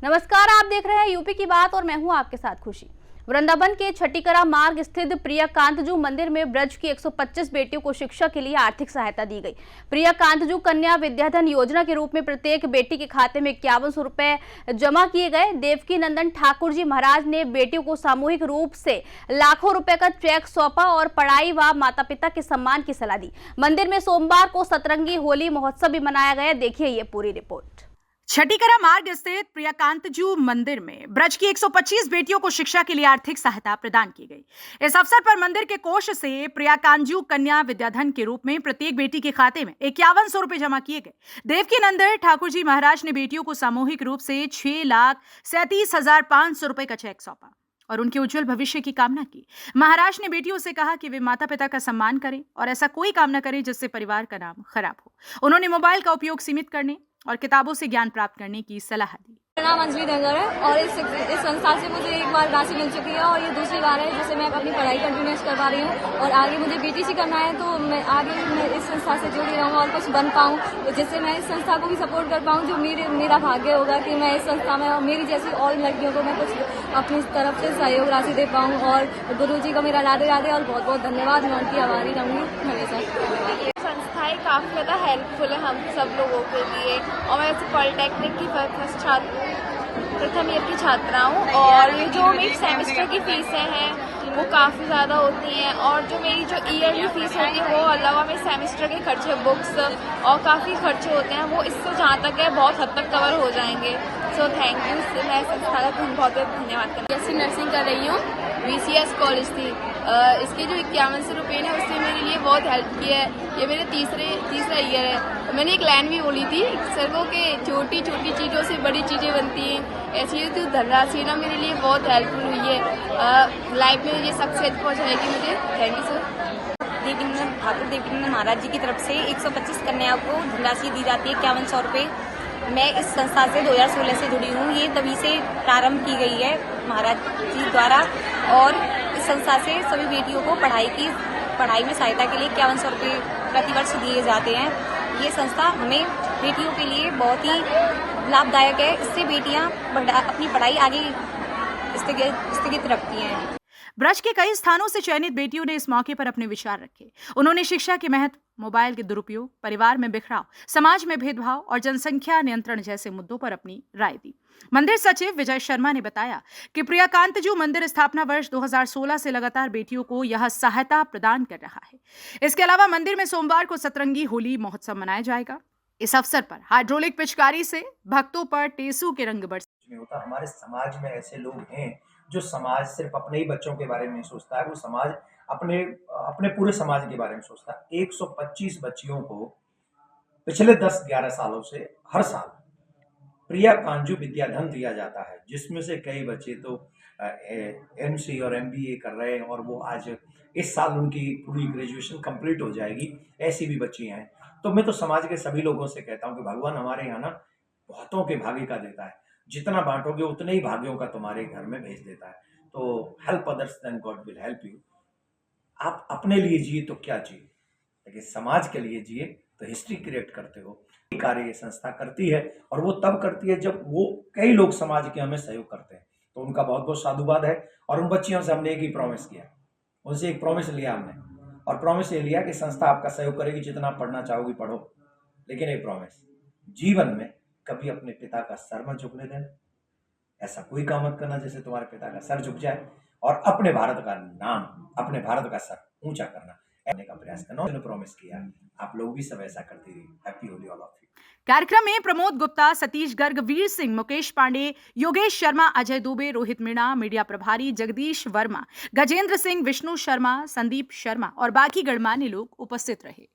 नमस्कार, आप देख रहे हैं यूपी की बात और मैं हूं आपके साथ खुशी। वृंदावन के छठीकरा मार्ग स्थित प्रिया कांतजू मंदिर में ब्रज की 125 बेटियों को शिक्षा के लिए आर्थिक सहायता दी गई। प्रिया कांतजू कन्या विद्याधन योजना के रूप में प्रत्येक बेटी के खाते में 5100 रुपए जमा किए गए। देवकी नंदन ठाकुर जी महाराज ने बेटियों को सामूहिक रूप से लाखों रुपए का चेक सौंपा और पढ़ाई व माता पिता के सम्मान की सलाह दी। मंदिर में सोमवार को सतरंगी होली महोत्सव भी मनाया गया। देखिए ये पूरी रिपोर्ट। छठीकरा मार्ग स्थित प्रिया कांतजू मंदिर में ब्रज की 125 बेटियों को शिक्षा के लिए आर्थिक सहायता प्रदान की गई। इस अवसर पर मंदिर के कोष से प्रिया कांतजू कन्या विद्याधन के रूप में प्रत्येक बेटी के खाते में 5100 रुपए जमा किए गए। देवकी नंदन ठाकुर जी महाराज ने बेटियों को सामूहिक रूप से 6,37,500 रुपए का चेक सौंपा और उनके उज्जवल भविष्य की कामना की। महाराज ने बेटियों से कहा कि वे माता पिता का सम्मान करें और ऐसा कोई काम न करें जिससे परिवार का नाम खराब हो। उन्होंने मोबाइल का उपयोग सीमित करने और किताबों से ज्ञान प्राप्त करने की सलाह दी। मेरा नाम अंजलि डंगर है और इस संस्था से मुझे एक बार राशि मिल चुकी है और ये दूसरी बार है जिससे मैं अपनी पढ़ाई कंटिन्यूस कर पा रही हूँ और आगे मुझे बीटीसी करना है, तो मैं आगे मैं इस संस्था से जुड़ी रहूँ और कुछ बन पाऊँ, तो जिससे मैं इस संस्था को भी सपोर्ट कर पाऊँ। जो मेरा भाग्य होगा कि मैं इस संस्था में और मेरी जैसी और लड़कियों को मैं कुछ अपनी तरफ से सहयोग राशि दे पाऊँ। और गुरु जी का मेरा राधे राधे और बहुत बहुत धन्यवाद। मैं उनकी आभारी रहूँगी हमेशा। संस्थाएं काफ़ी ज़्यादा हेल्पफुल है हम सब लोगों के लिए और मैं वैसे पॉलिटेक्निक की फर्स्ट छात्र प्रथम ईयर की छात्रा हूँ और ये जो मेरी सेमेस्टर की फीसें हैं वो काफ़ी ज़्यादा होती हैं और जो मेरी जो ईयरली फीस होती है वो अलावा मेरे सेमेस्टर के खर्चे बुक्स और काफ़ी खर्चे होते हैं वो इससे जहाँ तक है बहुत हद तक कवर हो जाएंगे। So thank you. मैं संस्था का बहुत बहुत धन्यवाद करती हूँ। BSc नर्सिंग कर रही हूँ, VCS कॉलेज थी। इसके जो 5100 रुपये हैं उसने मेरे लिए बहुत हेल्प की है। ये मेरे तीसरा ईयर है। मैंने एक लाइन भी बोली थी सर को कि छोटी छोटी चीज़ों से बड़ी चीज़ें बनती हैं। ऐसी ये तो धनराशि ना मेरे लिए बहुत हेल्पफुल हुई है। लाइफ में ये सक्सेस पहुँचाएगी मुझे। Thank you sir. Devinandan Thakur Devinandan Maharaj ji की तरफ से 125 कन्याओं को धनराशि दी जाती है 5100 रुपये। मैं इस संस्था से 2016 से जुड़ी हूँ। ये तभी से प्रारंभ की गई है महाराज जी द्वारा और इस संस्था से सभी बेटियों को पढ़ाई में सहायता के लिए 5100 रुपये प्रतिवर्ष दिए जाते हैं। ये संस्था हमें बेटियों के लिए बहुत ही लाभदायक है। इससे बेटियाँ अपनी पढ़ाई आगे स्थगित रखती हैं। ब्रज के कई स्थानों से चयनित बेटियों ने इस मौके पर अपने विचार रखे। उन्होंने शिक्षा के महत्व, मोबाइल के दुरुपयोग, परिवार में बिखराव, समाज में भेदभाव और जनसंख्या नियंत्रण जैसे मुद्दों पर अपनी राय दी। मंदिर सचिव विजय शर्मा ने बताया कि प्रिया कांतजू मंदिर स्थापना वर्ष 2016 से लगातार बेटियों को यह सहायता प्रदान कर रहा है। इसके अलावा मंदिर में सोमवार को सतरंगी होली महोत्सव मनाया जाएगा। इस अवसर पर हाइड्रोलिक पिचकारी से भक्तों पर टेसू के रंग बरसे। हमारे समाज में ऐसे लोग हैं जो समाज सिर्फ अपने ही बच्चों के बारे में नहीं सोचता है, वो समाज अपने पूरे समाज के बारे में सोचता है। 125 बच्चियों को पिछले 10-11 सालों से हर साल प्रिया कांतजू विद्याधन दिया जाता है, जिसमें से कई बच्चे तो MC और MBA कर रहे हैं और वो आज इस साल उनकी पूरी ग्रेजुएशन कंप्लीट हो जाएगी। ऐसी भी बच्चियां हैं। तो मैं तो समाज के सभी लोगों से कहता हूँ कि भगवान हमारे यहाँ ना बहुतों के भाग्य का देता है। जितना बांटोगे उतने ही भाग्यों का तुम्हारे घर में भेज देता है। तो help others then God will help you. आप अपने लिए जिए तो क्या जिए, लेकिन समाज के लिए जिए तो हिस्ट्री क्रिएट करते हो। कार्य ये संस्था करती है और वो तब करती है जब वो कई लोग समाज के हमें सहयोग करते हैं, तो उनका बहुत बहुत साधुवाद है। और उन बच्चियों से हमने एक ही प्रॉमिस किया, उनसे एक प्रॉमिस लिया हमने और प्रॉमिस ये लिया कि संस्था आपका सहयोग करेगी, जितना पढ़ना चाहोगी पढ़ो, लेकिन एक प्रॉमिस, जीवन में कभी अपने पिता का सर मत झुकने देना। ऐसा कोई काम मत करना जिससे तुम्हारे पिता का सर झुक जाए और अपने भारत का नाम, अपने भारत का सर ऊंचा करना का प्रयास करना। उन्होंने प्रॉमिस किया। आप लोग भी सब ऐसा करते रहिए। Happy Holi all of you. कार्यक्रम में प्रमोद गुप्ता, सतीश गर्ग, वीर सिंह, मुकेश पांडे, योगेश शर्मा, अजय दुबे, रोहित मीणा, मीडिया प्रभारी जगदीश वर्मा, गजेंद्र सिंह, विष्णु शर्मा, संदीप शर्मा और बाकी गणमान्य लोग उपस्थित रहे।